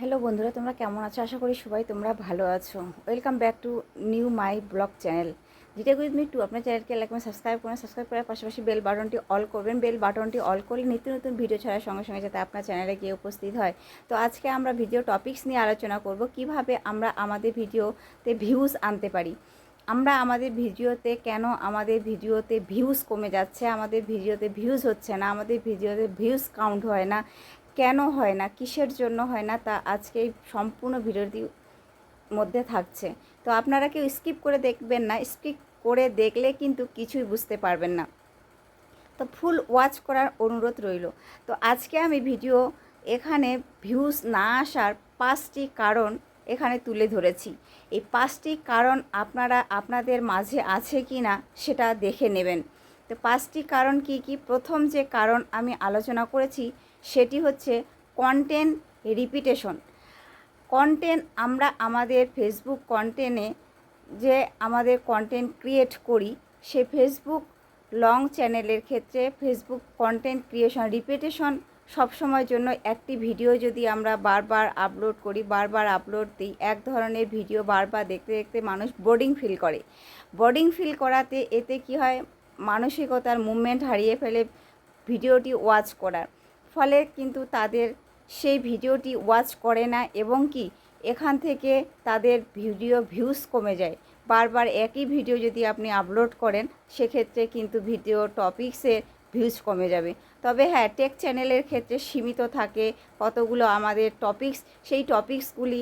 Hello বন্ধুরা, তোমরা কেমন আছো? আশা করি সবাই তোমরা ভালো আছো। Welcome back to new my blog channel যেটা উইথ মি টু। আপনার চ্যানেলকে লাইক এবং সাবস্ক্রাইব করার পাশাপাশি বেল বাটনটি অল করবেন। বেল বাটনটি অল করলে নিত্য নতুন ভিডিও ছাড়ার সঙ্গে সঙ্গে যাতে আপনার চ্যানেলে গিয়ে উপস্থিত হয়। তো আজকে আমরা ভিডিও টপিকস নিয়ে আলোচনা করব, কিভাবে আমরা আমাদের ভিডিওতে ভিউজ আনতে পারি। আমরা আমাদের ভিডিওতে কেন আমাদের ভিডিওতে ভিউজ কমে যাচ্ছে, আমাদের ভিডিওতে ভিউজ হচ্ছে না, আমাদের ভিডিওতে ভিউজ কাউন্ট হয় না, কেন হয় না, কিসের জন্য হয় না, তা আজকে এই সম্পূর্ণ ভিডিওটির মধ্যে থাকছে। তো আপনারা কেউ স্কিপ করে দেখবেন না, স্কিপ করে দেখলে কিন্তু কিছুই বুঝতে পারবেন না। তো ফুল ওয়াচ করার অনুরোধ রইল। তো আজকে আমি ভিডিও এখানে ভিউজ না আসার 5টি কারণ এখানে তুলে ধরেছি। এই 5টি কারণ আপনাদের মাঝে আছে কি না সেটা দেখে নেবেন। তো 5টি কারণ কি কি? প্রথম যে কারণ আমি আলোচনা করেছি সেটি হচ্ছে কন্টেন্ট রিপিটেশন। কন্টেন্ট আমরা আমাদের ফেসবুক কন্টেন্টে যে আমাদের কন্টেন্ট ক্রিয়েট করি, সে ফেসবুক লং চ্যানেলের ক্ষেত্রে ফেসবুক কন্টেন্ট ক্রিয়েশন রিপিটেশন সবসময়ের জন্য। একটি ভিডিও যদি আমরা বারবার আপলোড করি, বারবার আপলোড দিই, এক ধরনের ভিডিও বারবার দেখতে দেখতে মানুষ বোরিং ফিল করে। বোরিং ফিল করাতে এতে কি হয়, মানসিকতার মুভমেন্ট হারিয়ে ফেলে ভিডিওটি ওয়াচ করার ফলে, কিন্তু তাদের সেই ভিডিওটি ওয়াচ করে না এবং কি এখান থেকে তাদের ভিডিও ভিউজ কমে যায়। বারবার একই ভিডিও যদি আপনি আপলোড করেন, সেক্ষেত্রে কিন্তু ভিডিও টপিক্সের ভিউজ কমে যাবে। তবে হ্যাঁ, টেক চ্যানেলের ক্ষেত্রে সীমিত থাকে কতগুলো আমাদের টপিক্স, সেই টপিক্সগুলি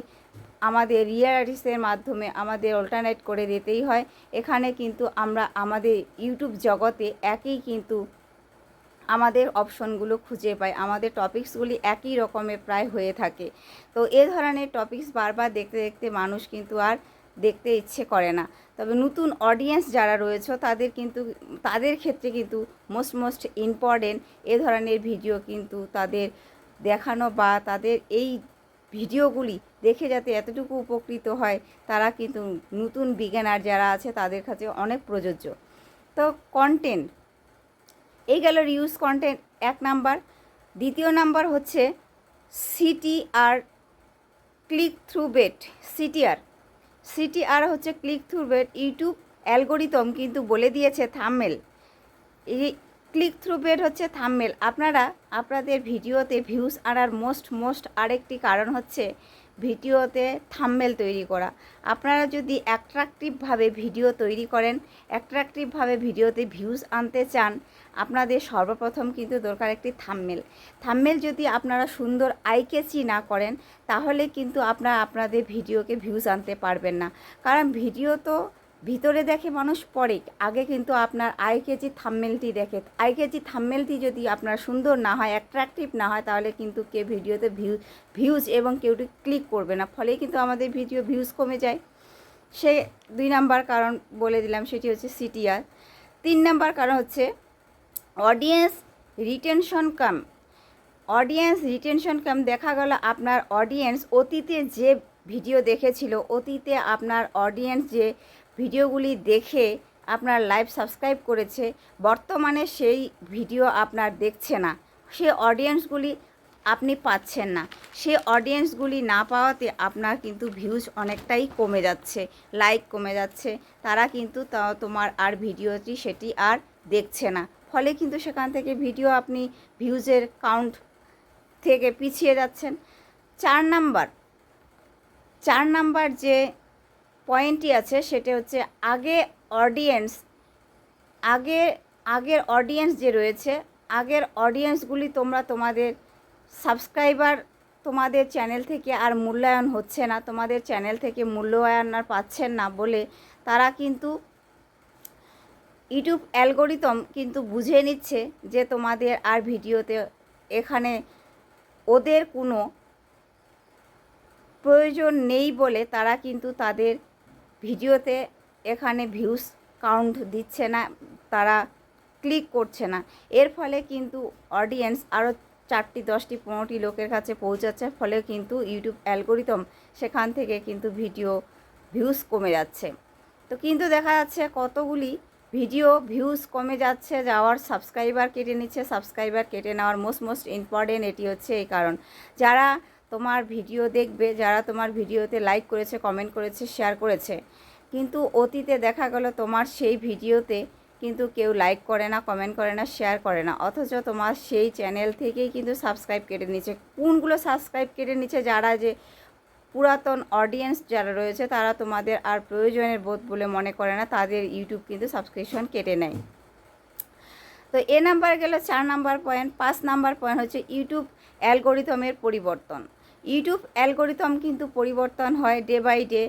আমাদের রিয়ালিটিসের মাধ্যমে আমাদের অল্টারনেট করে দিতেই হয়। এখানে কিন্তু আমরা আমাদের ইউটিউব জগতে একই কিন্তু আমাদের অপশনগুলো খুঁজে পাই, আমাদের টপিক্সগুলি একই রকমের প্রায় হয়ে থাকে। তো এ ধরনের টপিক্স বারবার দেখতে দেখতে মানুষ কিন্তু আর দেখতে ইচ্ছে করে না। তবে নতুন অডিয়েন্স যারা রয়েছে তাদের ক্ষেত্রে কিন্তু মোস্ট ইম্পর্টেন্ট এ ধরনের ভিডিও কিন্তু তাদের দেখানো, বা তাদের এই ভিডিওগুলি দেখে যাতে এতটুকু উপকৃত হয়, তারা কিন্তু নতুন বিগিনার যারা আছে তাদের কাছে অনেক প্রযোজ্য। তো কন্টেন্ট এই গেল রিউজ কন্টেন্ট, এক নাম্বার। দ্বিতীয় নাম্বার হচ্ছে CTR, click through rate. CTR হচ্ছে click through rate. YouTube algorithm কিন্তু বলে দিয়েছে থাম্বনেল। এই ক্লিক থ্রু বেট হচ্ছে থাম্বনেল। আপনারা আপনাদের ভিডিওতে ভিউজ আনার মোস্ট আরেকটি কারণ হচ্ছে ভিডিওতে থাম্বনেল তৈরি করা। আপনারা যদি অ্যাট্রাকটিভভাবে ভিডিও তৈরি করেন, অ্যাট্রাকটিভভাবে ভিডিওতে ভিউজ আনতে চান, আপনাদের সর্বপ্রথম কিন্তু দরকার একটি থাম্বনেল যদি আপনারা সুন্দর আইক্যাচি না করেন, তাহলে কিন্তু আপনারা আপনাদের ভিডিওকে ভিউজ আনতে পারবেন না। কারণ ভিডিও তো ভিতরে দেখে মানুষ, পরে আগে কিন্তু আপনার আইক্যাচি থাম্বনেলটি দেখে। আইক্যাচি থাম্বনেলটি যদি আপনার সুন্দর না হয়, অ্যাট্রাকটিভ না হয়, তাহলে কিন্তু কেউ ভিডিওতে ভিউজ এবং কেউ ক্লিক করবে না, ফলে কিন্তু আমাদের ভিডিও ভিউজ কমে যায়। সে 2 নাম্বার কারণ বলে দিলাম, সেটি হচ্ছে সিটিআর। 3 নাম্বার কারণ হচ্ছে অডিয়েন্স রিটেনশন কাম। দেখা গেল আপনার অডিয়েন্স অতীতে যে ভিডিও দেখেছিল, অতীতে আপনার অডিয়েন্স যে ভিডিওগুলি দেখে আপনার লাইভ সাবস্ক্রাইব করেছে, বর্তমানে সেই ভিডিও আপনার দেখছে না, সে অডিয়েন্সগুলি আপনি পাচ্ছেন না। সে অডিয়েন্সগুলি না পাওয়াতে আপনার কিন্তু ভিউজ অনেকটাই কমে যাচ্ছে, লাইক কমে যাচ্ছে, তারা কিন্তু তোমার আর ভিডিওটি সেটি আর দেখছে না, ফলে কিন্তু সেখান থেকে ভিডিও আপনি ভিউজের কাউন্ট থেকে পিছিয়ে যাচ্ছেন। 4 নাম্বার যে পয়েন্টটি আছে সেটা হচ্ছে আগের অডিয়েন্স যে রয়েছে, আগের অডিয়েন্সগুলি তোমাদের সাবস্ক্রাইবার তোমাদের চ্যানেল থেকে আর মূল্যায়ন হচ্ছে না, তোমাদের চ্যানেল থেকে মূল্যায়ন আর পাচ্ছেন না বলে তারা কিন্তু ইউটিউব অ্যালগোরিদম কিন্তু বুঝে নিচ্ছে যে তোমাদের আর ভিডিওতে এখানে ওদের কোনো প্রয়োজন নেই, বলে তারা কিন্তু তাদের ভিডিওতে এখানে ভিউজ কাউন্ট দিচ্ছে না, তারা ক্লিক করছে না। এর ফলে কিন্তু অডিয়েন্স আরও 4টি 10টি 15টি লোকের কাছে পৌঁছাচ্ছে, ফলে কিন্তু ইউটিউব অ্যালগোরিদম সেখান থেকে কিন্তু ভিডিও ভিউজ কমে যাচ্ছে। তো কিন্তু দেখা যাচ্ছে কতগুলি ভিডিও ভিউজ কমে যাওয়ার সাবস্ক্রাইবার কেটে নিচ্ছে। সাবস্ক্রাইবার কেটে নেওয়ার মোস্ট ইম্পর্টেন্ট এটি হচ্ছে এই কারণ, যারা তোমার ভিডিও দেখবে, যারা তোমার ভিডিওতে লাইক করেছে, কমেন্ট করেছে, শেয়ার করেছে, কিন্তু অতীতে দেখা গেল তোমার সেই ভিডিওতে কিন্তু কেউ লাইক করে না, কমেন্ট করে না, শেয়ার করে না, অথচ তোমার সেই চ্যানেল থেকেই কিন্তু সাবস্ক্রাইব কেটে নিচ্ছে। কোনগুলো সাবস্ক্রাইব কেটে নিচ্ছে? যারা যে পুরাতন অডিয়েন্স যারা রয়েছে তারা তোমাদের আর প্রয়োজনের বোধ বলে মনে করে না, তাদের ইউটিউব কিন্তু সাবস্ক্রিপশন কেটে নেয়। তো এ নাম্বার গেল 4 নাম্বার পয়েন্ট। 5 নাম্বার পয়েন্ট হচ্ছে ইউটিউব অ্যালগোরিদমের পরিবর্তন। ইউটিউব অ্যালগোরিদম কিন্তু পরিবর্তন হয় day by day,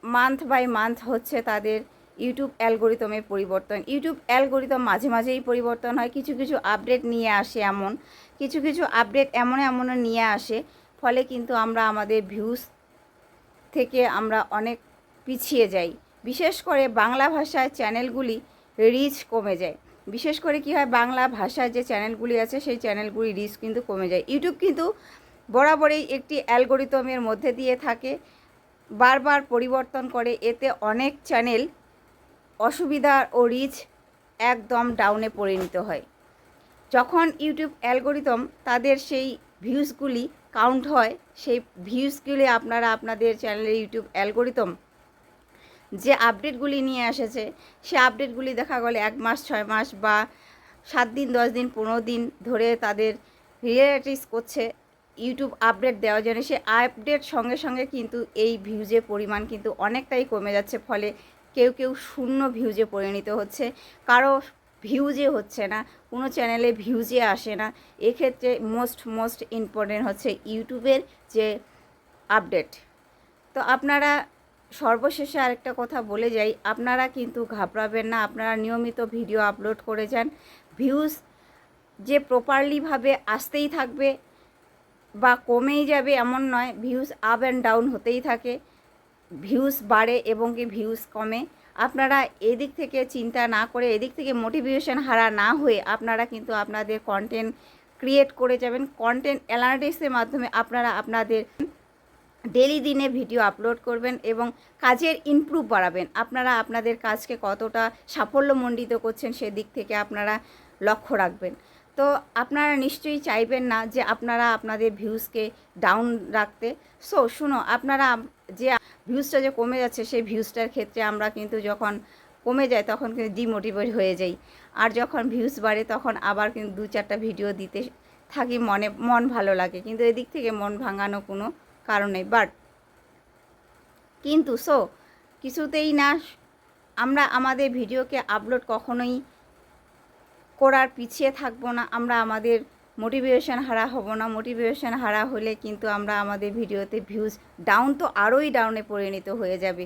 month by month হচ্ছে তাদের ইউটিউব অ্যালগোরিদমের পরিবর্তন। ইউটিউব অ্যালগোরিদম মাঝে মাঝেই পরিবর্তন হয়, কিছু কিছু আপডেট নিয়ে আসে, কিছু কিছু আপডেট এমনও নিয়ে আসে, ফলে কিন্তু আমরা আমাদের ভিউজ থেকে আমরা অনেক পিছিয়ে যাই। বিশেষ করে বাংলা ভাষায় চ্যানেলগুলি রিচ কমে যায়। বিশেষ করে কী হয়, বাংলা ভাষায় যে চ্যানেলগুলি আছে সেই চ্যানেলগুলি রিচ কিন্তু কমে যায়। ইউটিউব কিন্তু বরাবরই একটি অ্যালগোরিদমের মধ্যে দিয়ে থাকে, বারবার পরিবর্তন করে, এতে অনেক চ্যানেল অসুবিধা ও রিচ একদম ডাউনে পরিণত হয়। যখন ইউটিউব অ্যালগোরিদম তাদের সেই ভিউজগুলি কাউন্ট হয়, সেই ভিউজগুলি আপনারা আপনাদের চ্যানেলের ইউটিউব অ্যালগোরিদম যে আপডেটগুলি নিয়ে এসেছে, সে আপডেটগুলি দেখা গেলে 1 মাস, 6 মাস বা 7 দিন, 10 দিন, 15 দিন ধরে তাদের রিয়েলাইজ করছে ইউটিউব আপডেট দেওয়ার জন্য। সে আপডেট সঙ্গে সঙ্গে কিন্তু এই ভিউজের পরিমাণ কিন্তু অনেকটাই কমে যাচ্ছে, ফলে কেউ কেউ শূন্য ভিউজে পরিণত হচ্ছে, কারো ভিউজে হচ্ছে না, কোনো চ্যানেলে ভিউজে আসে না। এক্ষেত্রে মোস্ট ইম্পর্টেন্ট হচ্ছে ইউটিউবের যে আপডেট। তো আপনারা সর্বশেষে আরেকটা কথা বলে যাই, আপনারা কিন্তু ঘাবড়াবেন না, আপনারা নিয়মিত ভিডিও আপলোড করে যান। ভিউজ যে প্রপারলিভাবে আসতেই থাকবে বা কমেই যাবে এমন নয়, ভিউজ আপ অ্যান্ড ডাউন হতেই থাকে, ভিউজ বাড়ে এবং কি ভিউজ কমে। আপনারা এদিক থেকে চিন্তা না করে, এদিক থেকে মোটিভেশন হারা না হয়ে আপনারা কিন্তু আপনাদের কন্টেন্ট ক্রিয়েট করে যাবেন। কন্টেন্ট অ্যানালিটিক্সের মাধ্যমে আপনারা আপনাদের ডেলি দিনে ভিডিও আপলোড করবেন এবং কাজের ইমপ্রুভ বাড়াবেন। আপনারা আপনাদের কাজকে কতটা সাফল্যমণ্ডিত করছেন সেদিক থেকে আপনারা লক্ষ্য রাখবেন। তো আপনারা নিশ্চয়ই চাইবেন না যে আপনারা আপনাদের ভিউজকে ডাউন রাখতে। শুনো, আপনারা যে ভিউজটা যে কমে যাচ্ছে, সেই ভিউজটার ক্ষেত্রে আমরা কিন্তু যখন কমে যায় তখন কিন্তু ডিমোটিভেট হয়ে যাই, আর যখন ভিউজ বাড়ে তখন আবার কিন্তু 2-4টা ভিডিও দিতে থাকি, মন ভালো লাগে, কিন্তু এদিক থেকে মন ভাঙানো কোনো কারণে। কিন্তু কিছুতেই না, আমরা আমাদের ভিডিওকে আপলোড কখনোই করার পিছিয়ে থাকবো না, আমরা আমাদের মোটিভেশন হারা হব না। মোটিভেশন হারা হলে কিন্তু আমরা আমাদের ভিডিওতে ভিউজ ডাউন তো আরোই ডাউনে পরিণত হয়ে যাবে।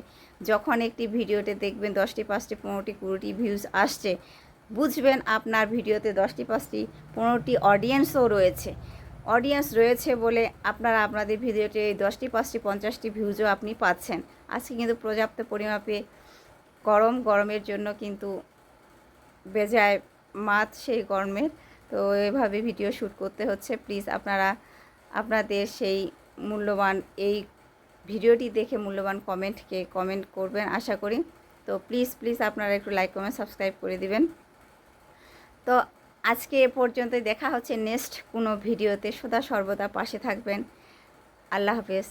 যখন একটি ভিডিওতে দেখবেন 10টি, 5টি, 15টি, 20টি ভিউজ আসছে, বুঝবেন আপনার ভিডিওতে 10টি, 5টি, 15টি অডিয়েন্স রয়েছে বলে আপনারা আপনাদের ভিডিওতে 10টি, 5টি, 50টি ভিউজও আপনি পাচ্ছেন। আজকে কিন্তু পর্যাপ্ত পরিমাপে গরমের জন্য কিন্তু বেজায় মাত সেই গরমের, তো এভাবে ভিডিও শ্যুট করতে হচ্ছে। প্লিজ আপনারা আপনাদের সেই মূল্যবান এই ভিডিওটি দেখে মূল্যবান কমেন্ট করবেন আশা করি। তো প্লিজ আপনারা একটু লাইক, কমেন্ট, সাবস্ক্রাইব করে দিবেন। তো আজকে এ পর্যন্তই, দেখা হচ্ছে নেক্সট কোনো ভিডিওতে। সদা সর্বদা পাশে থাকবেন। আল্লাহ হাফেজ।